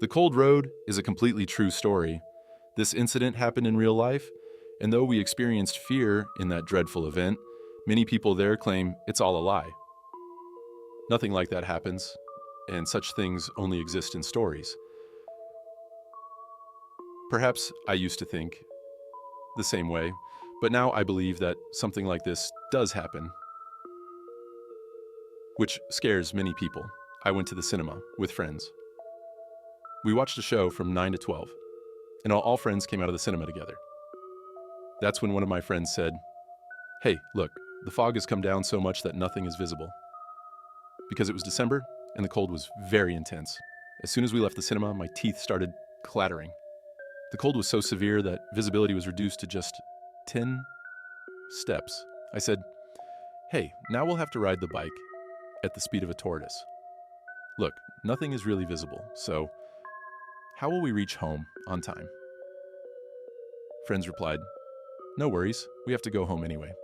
The Cold Road is a completely true story. This incident happened in real life, and though we experienced fear in that dreadful event, many people there claim it's all a lie. Nothing like that happens, and such things only exist in stories. Perhaps I used to think the same way, but now I believe that something like this does happen, which scares many people. I went to the cinema with friends. We watched a show from 9 to 12, and all friends came out of the cinema together. That's when one of my friends said, "Hey, look, the fog has come down so much that nothing is visible." Because it was December, and the cold was very intense. As soon as we left the cinema, my teeth started clattering. The cold was so severe that visibility was reduced to just 10 steps. I said, "Hey, now we'll have to ride the bike at the speed of a tortoise. Look, nothing is really visible, so how will we reach home on time?" Friends replied, "No worries, we have to go home anyway.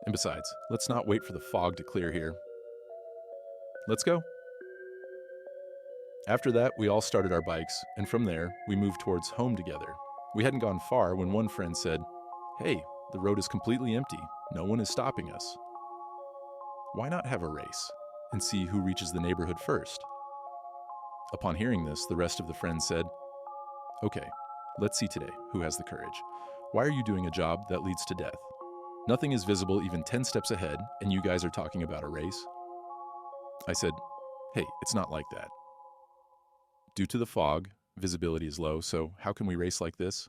And besides, let's not wait for the fog to clear here. Let's go." After that, we all started our bikes, and from there, we moved towards home together. We hadn't gone far when one friend said, "Hey, the road is completely empty. No one is stopping us. Why not have a race and see who reaches the neighborhood first?" Upon hearing this, the rest of the friends said, "Okay, let's see today who has the courage. Why are you doing a job that leads to death? Nothing is visible even 10 steps ahead, and you guys are talking about a race?" I said, "Hey, it's not like that. Due to the fog, visibility is low, so how can we race like this?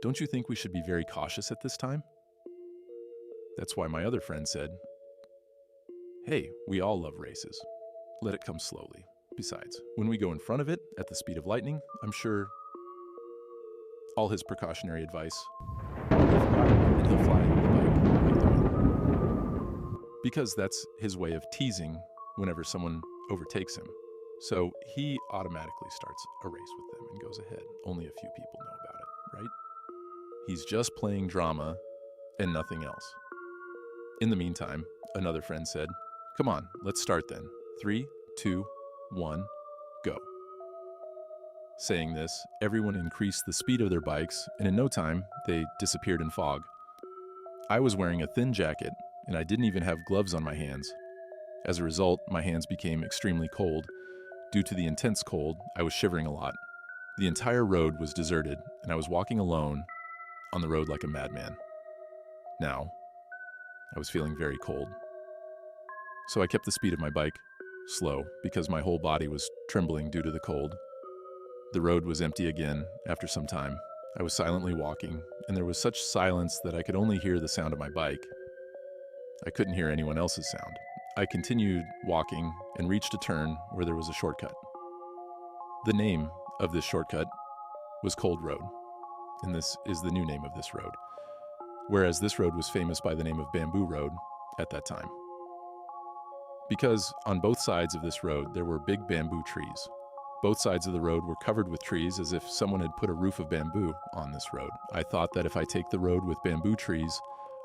Don't you think we should be very cautious at this time?" That's why my other friend said, "Hey, we all love races. Let it come slowly. Besides, when we go in front of it at the speed of lightning, I'm sure all his precautionary advice will be forgotten and he'll fly the bike like the wind." Because that's his way of teasing whenever someone overtakes him. So he automatically starts a race with them and goes ahead. Only a few people know about it, right? He's just playing drama and nothing else. In the meantime, another friend said, "Come on, let's start then. 3, 2, 1, go." Saying this, everyone increased the speed of their bikes, and in no time, they disappeared in fog. I was wearing a thin jacket, and I didn't even have gloves on my hands. As a result, my hands became extremely cold. Due to the intense cold, I was shivering a lot. The entire road was deserted, and I was walking alone on the road like a madman. Now, I was feeling very cold. So I kept the speed of my bike slow because my whole body was trembling due to the cold. The road was empty again after some time. I was silently walking, and there was such silence that I could only hear the sound of my bike. I couldn't hear anyone else's sound. I continued walking and reached a turn where there was a shortcut. The name of this shortcut was Cold Road, and this is the new name of this road, whereas this road was famous by the name of Bamboo Road at that time. Because on both sides of this road there were big bamboo trees. Both sides of the road were covered with trees as if someone had put a roof of bamboo on this road. I thought that if I take the road with bamboo trees,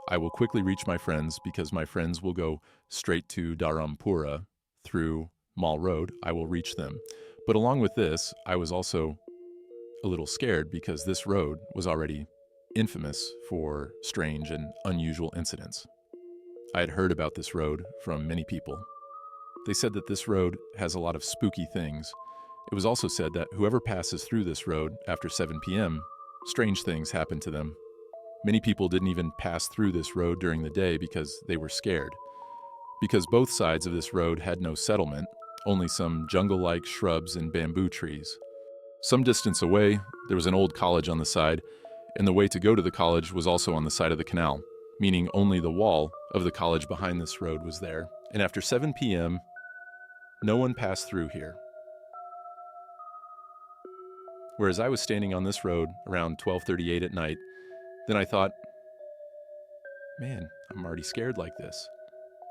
I will quickly reach my friends because my friends will go straight to Dharampura through Mall Road. I will reach them. But along with this, I was also a little scared because this road was already infamous for strange and unusual incidents. I had heard about this road from many people. They said that this road has a lot of spooky things. It was also said that whoever passes through this road after 7 p.m., strange things happen to them. Many people didn't even pass through this road during the day because they were scared. Because both sides of this road had no settlement, only some jungle-like shrubs and bamboo trees. Some distance away, there was an old college on the side, and the way to go to the college was also on the side of the canal, meaning only the wall of the college behind this road was there. And after 7 p.m., no one passed through here. Whereas I was standing on this road around 12:38 at night, then I thought, man, I'm already scared like this.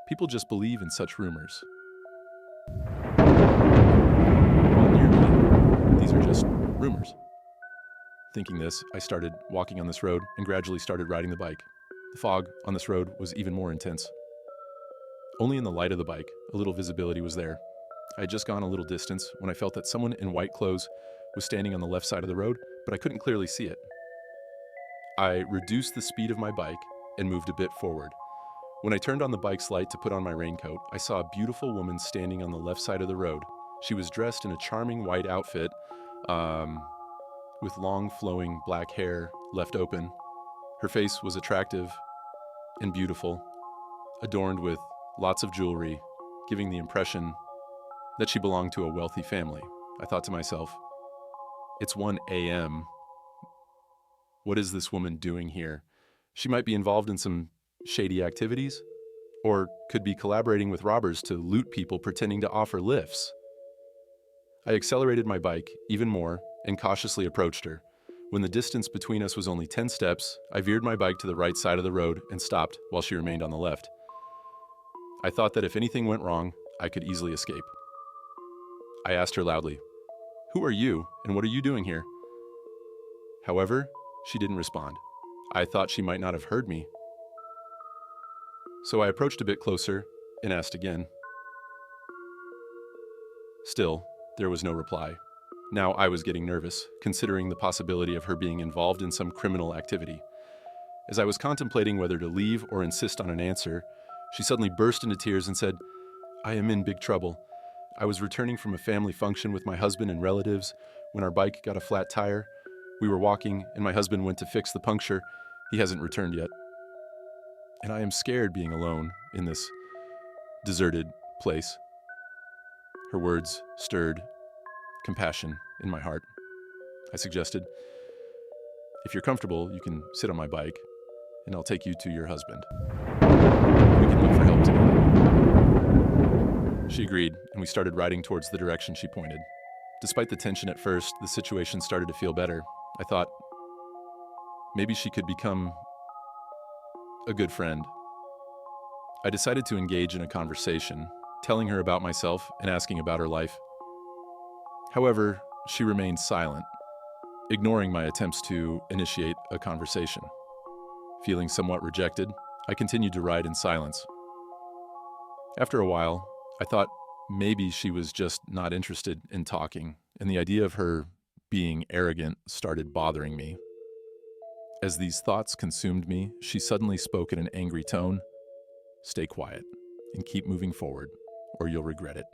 People just believe in such rumors. While near me, these are just rumors. Thinking this, I started walking on this road and gradually started riding the bike. The fog on this road was even more intense. Only in the light of the bike, a little visibility was there. I had just gone a little distance when I felt that someone in white clothes was standing on the left side of the road, but I couldn't clearly see it. I reduced the speed of my bike and moved a bit forward. When I turned on the bike's light to put on my raincoat, I saw a beautiful woman standing on the left side of the road. She was dressed in a charming white outfit, with long flowing black hair left open. Her face was attractive and beautiful, adorned with lots of jewelry, giving the impression that she belonged to a wealthy family. I thought to myself, it's 1 a.m. What is this woman doing here? She might be involved in some shady activities, or could be collaborating with robbers to loot people pretending to offer lifts. I accelerated my bike even more and cautiously approached her. When the distance between us was only 10 steps, I veered my bike to the right side of the road and stopped while she remained on the left. I thought that if anything went wrong, I could easily escape. I asked her loudly, "Who are you, and what are you doing here?" However, she didn't respond. I thought she might not have heard me. So I approached a bit closer and asked again. Still, there was no reply. Now I was getting nervous, considering the possibility of her being involved in some criminal activity. As I was contemplating whether to leave or insist on an answer, she suddenly burst into tears and said, "I am in big trouble. I was returning from a family function with my husband and relatives when our bike got a flat tire. We were walking, and my husband went to fix the puncture. He hasn't returned yet. And I am scared being alone in this deserted place." Her words stirred compassion in my heart. I suggested, "If you're comfortable, you can sit on my bike, and I'll take you to your husband. We can look for help together." She agreed, and we started riding towards the direction she pointed. Despite the tension at first, the situation started to feel better. I thought, maybe she could become a good friend. I decided to engage in a conversation, telling her about myself and asking about her life. However, she remained silent, ignoring my attempts to initiate a conversation. Feeling somewhat rejected, I continued to ride in silence. After a while, I thought maybe she was just not interested in talking, and the idea of her being arrogant started bothering me. As these thoughts consumed me, she suddenly spoke in an angry tone. "Stay quiet and keep moving forward, or you'll regret it."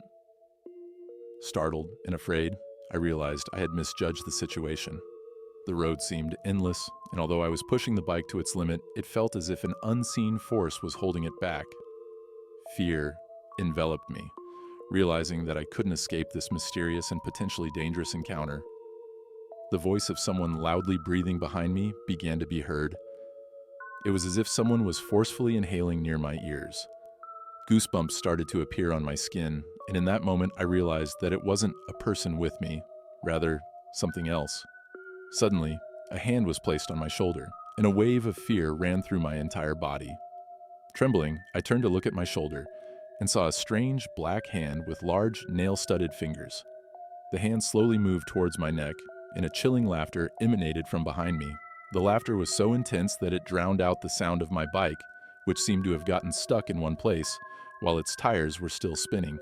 Startled and afraid, I realized I had misjudged the situation. The road seemed endless, and although I was pushing the bike to its limit, it felt as if an unseen force was holding it back. Fear enveloped me, realizing that I couldn't escape this mysterious and potentially dangerous encounter. The voice of someone loudly breathing behind me began to be heard. It was as if someone was forcefully inhaling near my ears. Goosebumps started to appear on my skin, and in that moment I realized that it wasn't a person with me, rather something else. Suddenly, a hand was placed on my shoulder, and a wave of fear ran through my entire body. Trembling, I turned to look at my shoulder and saw a strange black hand with large, nail-studded fingers. The hand slowly moved towards my neck, and a chilling laughter emanated from behind me. The laughter was so intense that it drowned out the sound of my bike, which seemed to have gotten stuck in one place, while its tires were still spinning.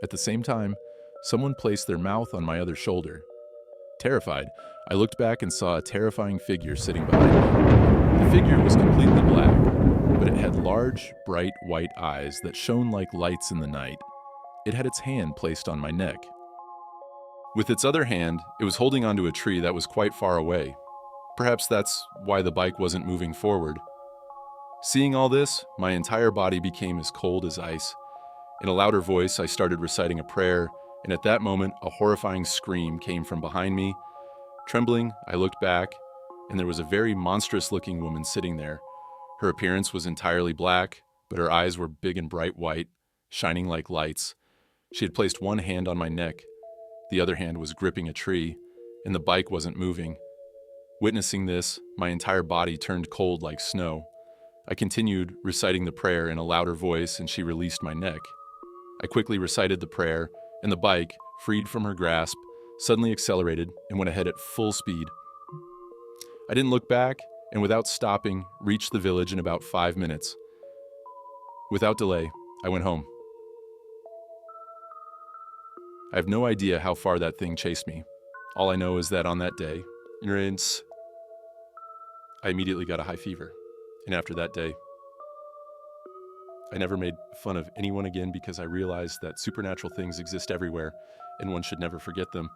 At the same time, someone placed their mouth on my other shoulder. Terrified, I looked back and saw a terrifying figure sitting behind me. The figure was completely black, but it had large, bright white eyes that shone like lights in the night. It had its hand placed on my neck. With its other hand, it was holding onto a tree that was quite far away. Perhaps that's why the bike wasn't moving forward. Seeing all this, my entire body became as cold as ice. In a louder voice, I started reciting a prayer, and at that moment, a horrifying scream came from behind me. Trembling, I looked back, and there was a very monstrous-looking woman sitting there. Her appearance was entirely black, but her eyes were big and bright white, shining like lights. She had placed one hand on my neck. The other hand was gripping a tree, and the bike wasn't moving. Witnessing this, my entire body turned cold like snow. I continued reciting the prayer in a louder voice, and she released my neck. I quickly recited the prayer, and the bike, freed from her grasp, suddenly accelerated and went ahead at full speed. I didn't look back, and without stopping, reached the village in about 5 minutes. Without delay, I went home. I have no idea how far that thing chased me. All I know is that on that day, I immediately got a high fever. And after that day, I never made fun of anyone again because I realized that supernatural things exist everywhere and one should never forget them.